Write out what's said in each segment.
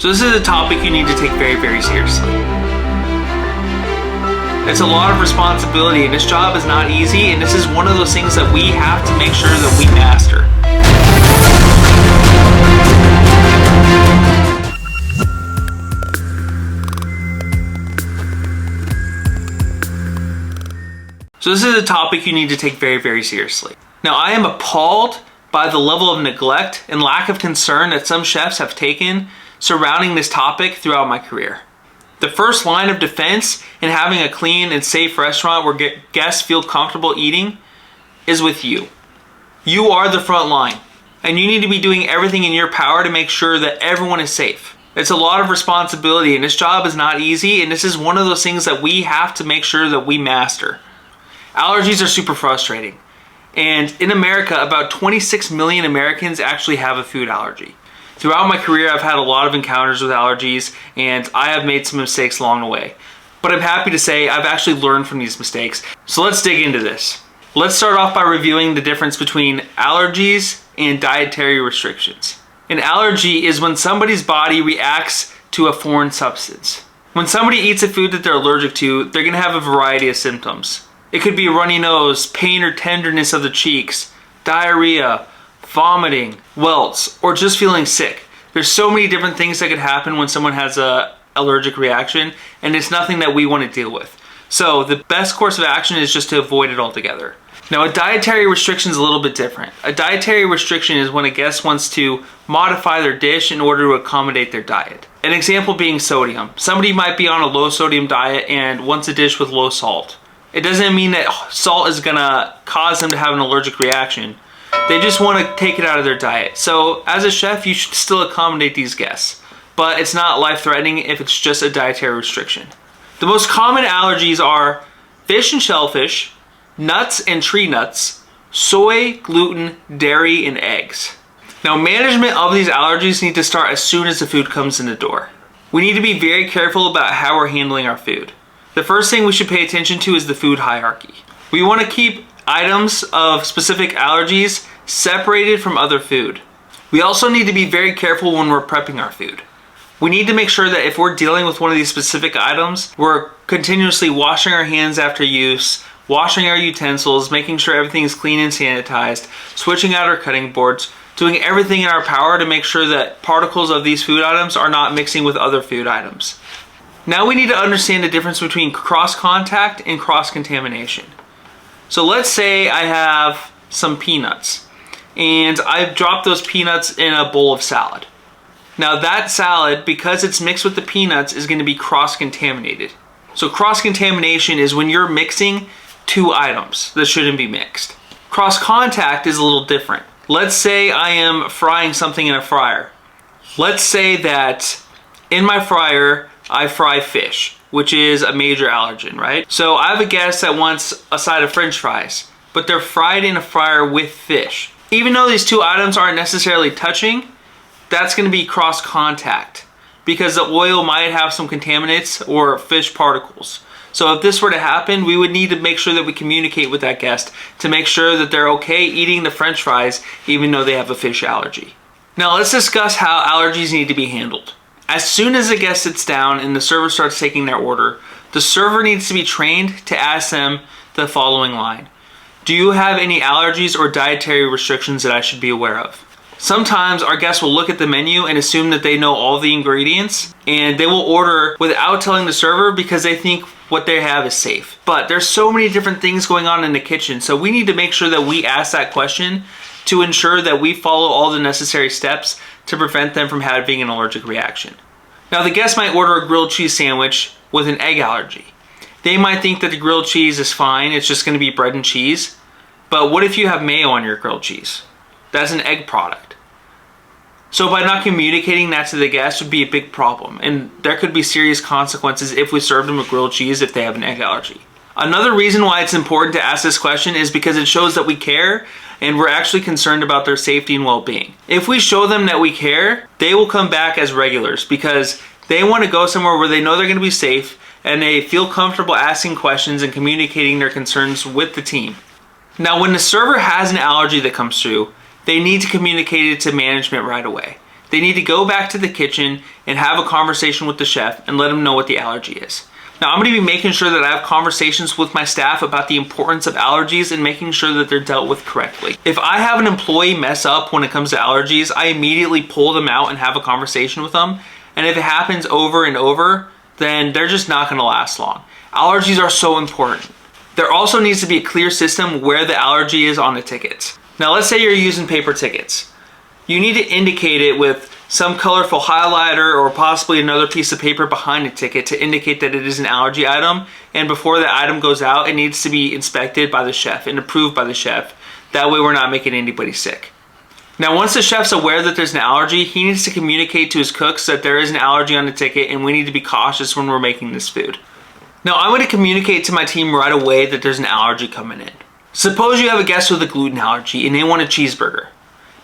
So this is a topic you need to take very, very seriously. It's a lot of responsibility, and this job is not easy, and this is one of those things that we have to make sure that we master. So this is a topic you need to take very, very seriously. Now, I am appalled by the level of neglect and lack of concern that some chefs have taken surrounding this topic throughout my career. The first line of defense in having a clean and safe restaurant where guests feel comfortable eating is with you. You are the front line, and you need to be doing everything in your power to make sure that everyone is safe. It's a lot of responsibility, and this job is not easy, and this is one of those things that we have to make sure that we master. Allergies are super frustrating. And in America, about 26 million Americans actually have a food allergy. Throughout my career, I've had a lot of encounters with allergies, and I have made some mistakes along the way. But I'm happy to say I've actually learned from these mistakes. So let's dig into this. Let's start off by reviewing the difference between allergies and dietary restrictions. An allergy is when somebody's body reacts to a foreign substance. When somebody eats a food that they're allergic to, they're going to have a variety of symptoms. It could be a runny nose, pain or tenderness of the cheeks, diarrhea, vomiting, welts, or just feeling sick. There's so many different things that could happen when someone has an allergic reaction, and it's nothing that we want to deal with. So the best course of action is just to avoid it altogether. Now, a dietary restriction is a little bit different. A dietary restriction is when a guest wants to modify their dish in order to accommodate their diet. An example being sodium. Somebody might be on a low sodium diet and wants a dish with low salt. It doesn't mean that salt is gonna cause them to have an allergic reaction. They just want to take it out of their diet. So as a chef, you should still accommodate these guests, but it's not life-threatening if it's just a dietary restriction. The most common allergies are fish and shellfish, nuts and tree nuts, soy, gluten, dairy, and eggs. Now, management of these allergies need to start as soon as the food comes in the door. We need to be very careful about how we're handling our food. The first thing we should pay attention to is the food hierarchy. We want to keep items of specific allergies separated from other food. We also need to be very careful when we're prepping our food. We need to make sure that if we're dealing with one of these specific items, we're continuously washing our hands after use, washing our utensils, making sure everything is clean and sanitized, switching out our cutting boards, doing everything in our power to make sure that particles of these food items are not mixing with other food items. Now we need to understand the difference between cross-contact and cross-contamination. So let's say I have some peanuts, and I've dropped those peanuts in a bowl of salad. Now that salad, because it's mixed with the peanuts, is going to be cross-contaminated. So cross-contamination is when you're mixing two items that shouldn't be mixed. Cross-contact is a little different. Let's say I am frying something in a fryer. Let's say that in my fryer, I fry fish, which is a major allergen, right? So I have a guest that wants a side of French fries, but they're fried in a fryer with fish. Even though these two items aren't necessarily touching, that's going to be cross contact because the oil might have some contaminants or fish particles. So if this were to happen, we would need to make sure that we communicate with that guest to make sure that they're okay eating the French fries even though they have a fish allergy. Now let's discuss how allergies need to be handled. As soon as the guest sits down and the server starts taking their order, the server needs to be trained to ask them the following line. Do you have any allergies or dietary restrictions that I should be aware of? Sometimes our guests will look at the menu and assume that they know all the ingredients, and they will order without telling the server because they think what they have is safe. But there's so many different things going on in the kitchen, so we need to make sure that we ask that question to ensure that we follow all the necessary steps to prevent them from having an allergic reaction. Now the guest might order a grilled cheese sandwich with an egg allergy. They might think that the grilled cheese is fine, it's just going to be bread and cheese. But what if you have mayo on your grilled cheese? That's an egg product. So by not communicating that to the guest would be a big problem, and there could be serious consequences if we served them with grilled cheese if they have an egg allergy. Another reason why it's important to ask this question is because it shows that we care and we're actually concerned about their safety and well-being. If we show them that we care, they will come back as regulars because they want to go somewhere where they know they're going to be safe and they feel comfortable asking questions and communicating their concerns with the team. Now, when the server has an allergy that comes through, they need to communicate it to management right away. They need to go back to the kitchen and have a conversation with the chef and let them know what the allergy is. Now, I'm going to be making sure that I have conversations with my staff about the importance of allergies and making sure that they're dealt with correctly. If I have an employee mess up when it comes to allergies, I immediately pull them out and have a conversation with them. And if it happens over and over, then they're just not going to last long. Allergies are so important. There also needs to be a clear system where the allergy is on the tickets. Now, let's say you're using paper tickets. You need to indicate it with some colorful highlighter or possibly another piece of paper behind the ticket to indicate that it is an allergy item. And before the item goes out, it needs to be inspected by the chef and approved by the chef. That way we're not making anybody sick. Now, once the chef's aware that there's an allergy, he needs to communicate to his cooks that there is an allergy on the ticket and we need to be cautious when we're making this food. Now, I'm going to communicate to my team right away that there's an allergy coming in. Suppose you have a guest with a gluten allergy and they want a cheeseburger.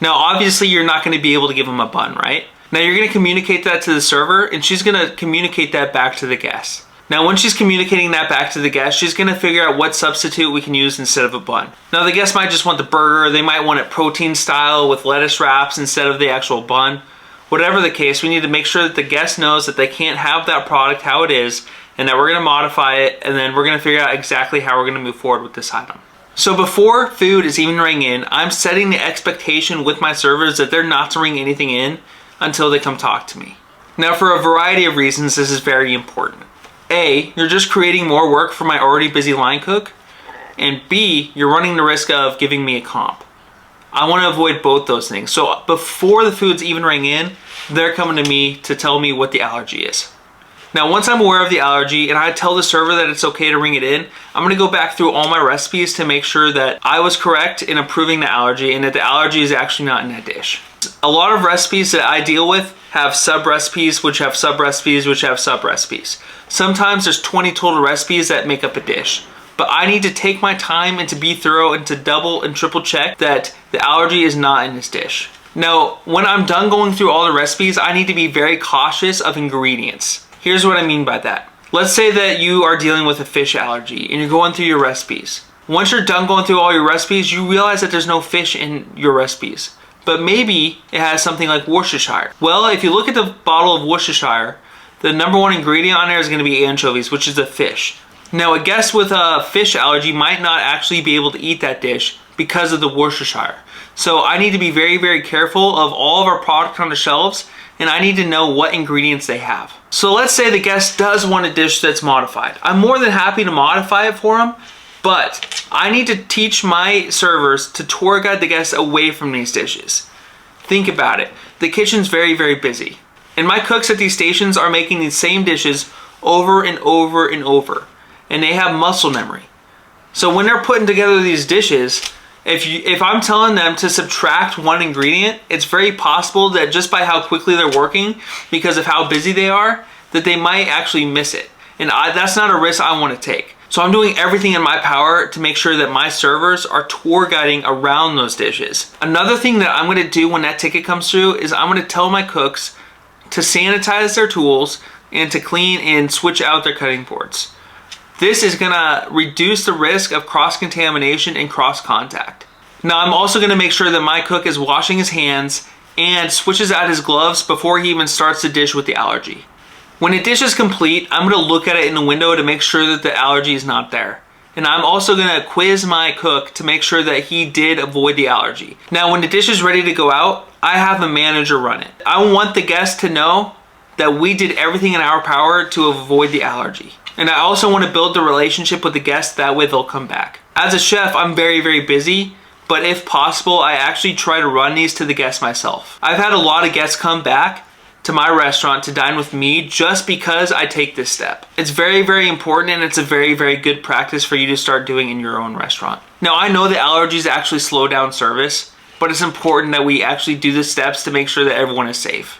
Now, obviously, you're not going to be able to give them a bun, right? Now, you're going to communicate that to the server, and she's going to communicate that back to the guest. Now, when she's communicating that back to the guest, she's going to figure out what substitute we can use instead of a bun. Now, the guest might just want the burger. They might want it protein style with lettuce wraps instead of the actual bun. Whatever the case, we need to make sure that the guest knows that they can't have that product how it is, and that we're going to modify it, and then we're going to figure out exactly how we're going to move forward with this item. So before food is even ringing in, I'm setting the expectation with my servers that they're not to ring anything in until they come talk to me. Now, for a variety of reasons, this is very important. A, you're just creating more work for my already busy line cook. And B, you're running the risk of giving me a comp. I want to avoid both those things. So before the food's even ring in, they're coming to me to tell me what the allergy is. Now, once I'm aware of the allergy and I tell the server that it's okay to ring it in, I'm going to go back through all my recipes to make sure that I was correct in approving the allergy and that the allergy is actually not in that dish. A lot of recipes that I deal with have sub-recipes, which have sub-recipes, which have sub-recipes. Sometimes there's 20 total recipes that make up a dish. But I need to take my time and to be thorough and to double and triple check that the allergy is not in this dish. Now, when I'm done going through all the recipes, I need to be very cautious of ingredients. Here's what I mean by that. Let's say that you are dealing with a fish allergy and you're going through your recipes. Once you're done going through all your recipes, you realize that there's no fish in your recipes. But maybe it has something like Worcestershire. Well, if you look at the bottle of Worcestershire, the number one ingredient on there is going to be anchovies, which is a fish. Now, a guest with a fish allergy might not actually be able to eat that dish because of the Worcestershire. So I need to be very, very careful of all of our product on the shelves, and I need to know what ingredients they have. So let's say the guest does want a dish that's modified. I'm more than happy to modify it for them, but I need to teach my servers to tour guide the guests away from these dishes. Think about it. The kitchen's very, very busy. And my cooks at these stations are making these same dishes over and over and over. And they have muscle memory. So when they're putting together these dishes, if I'm telling them to subtract one ingredient, it's very possible that just by how quickly they're working, because of how busy they are, that they might actually miss it. And that's not a risk I want to take. So I'm doing everything in my power to make sure that my servers are tour guiding around those dishes. Another thing that I'm going to do when that ticket comes through is I'm going to tell my cooks to sanitize their tools and to clean and switch out their cutting boards. This is going to reduce the risk of cross-contamination and cross-contact. Now, I'm also going to make sure that my cook is washing his hands and switches out his gloves before he even starts the dish with the allergy. When a dish is complete, I'm going to look at it in the window to make sure that the allergy is not there. And I'm also going to quiz my cook to make sure that he did avoid the allergy. Now, when the dish is ready to go out, I have a manager run it. I want the guest to know that we did everything in our power to avoid the allergy. And I also want to build the relationship with the guests, that way they'll come back. As a chef, I'm very, very busy, but if possible, I actually try to run these to the guests myself. I've had a lot of guests come back to my restaurant to dine with me just because I take this step. It's very, very important, and it's a very, very good practice for you to start doing in your own restaurant. Now, I know that allergies actually slow down service, but it's important that we actually do the steps to make sure that everyone is safe.